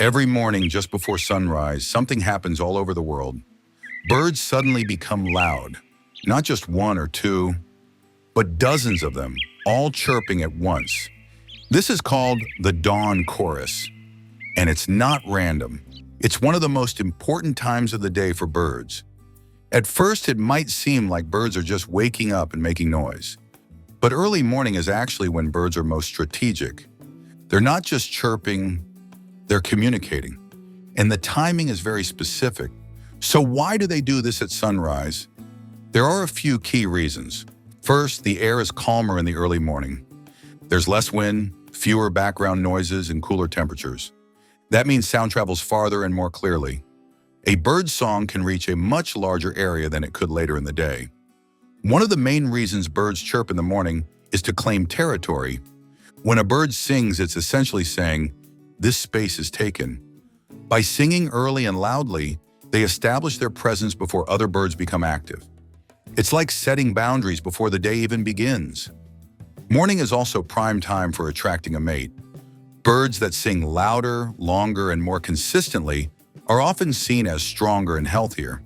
Every morning just before sunrise, something happens all over the world. Birds suddenly become loud. Not just one or two, but dozens of them, all chirping at once. This is called the dawn chorus, and it's not random. It's one of the most important times of the day for birds. At first, it might seem like birds are just waking up and making noise. But early morning is actually when birds are most strategic. They're not just chirping, they're communicating. And the timing is very specific. So why do they do this at sunrise? There are a few key reasons. First, the air is calmer in the early morning. There's less wind, fewer background noises, and cooler temperatures. That means sound travels farther and more clearly. A bird's song can reach a much larger area than it could later in the day. One of the main reasons birds chirp in the morning is to claim territory. When a bird sings, it's essentially saying, "This space is taken." By singing early and loudly, they establish their presence before other birds become active. It's like setting boundaries before the day even begins. Morning is also prime time for attracting a mate. Birds that sing louder, longer, and more consistently are often seen as stronger and healthier.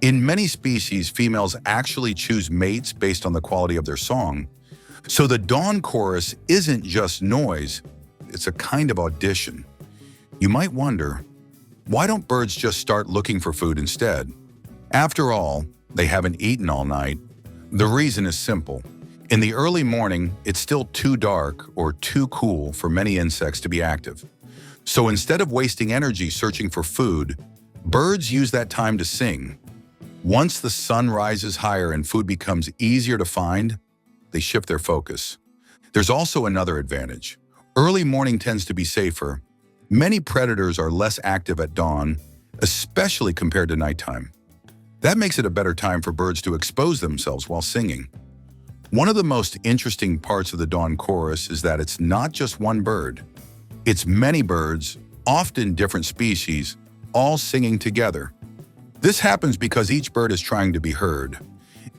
In many species, females actually choose mates based on the quality of their song. So the dawn chorus isn't just noise, it's a kind of audition. You might wonder, why don't birds just start looking for food instead? After all, they haven't eaten all night. The reason is simple. In the early morning, it's still too dark or too cool for many insects to be active. So instead of wasting energy searching for food, birds use that time to sing. Once the sun rises higher and food becomes easier to find, they shift their focus. There's also another advantage. Early morning tends to be safer. Many predators are less active at dawn, especially compared to nighttime. That makes it a better time for birds to expose themselves while singing. One of the most interesting parts of the dawn chorus is that it's not just one bird. It's many birds, often different species, all singing together. This happens because each bird is trying to be heard.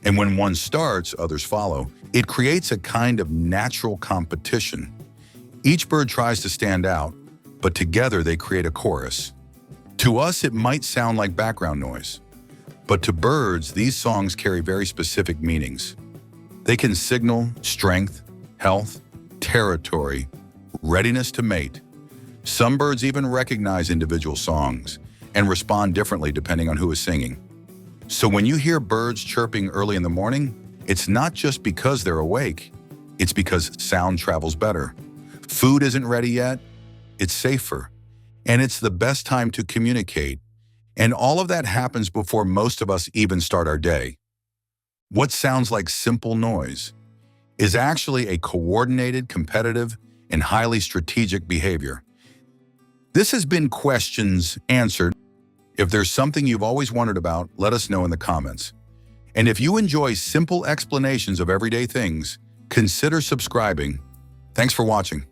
And when one starts, others follow. It creates a kind of natural competition. Each bird tries to stand out, but together they create a chorus. To us, it might sound like background noise. But to birds, these songs carry very specific meanings. They can signal strength, health, territory, readiness to mate. Some birds even recognize individual songs and respond differently depending on who is singing. So when you hear birds chirping early in the morning, it's not just because they're awake, it's because sound travels better. Food isn't ready yet, it's safer, and it's the best time to communicate. And all of that happens before most of us even start our day. What sounds like simple noise is actually a coordinated, competitive, and highly strategic behavior. This has been Questions Answered. If there's something you've always wondered about, let us know in the comments. And if you enjoy simple explanations of everyday things, consider subscribing. Thanks for watching.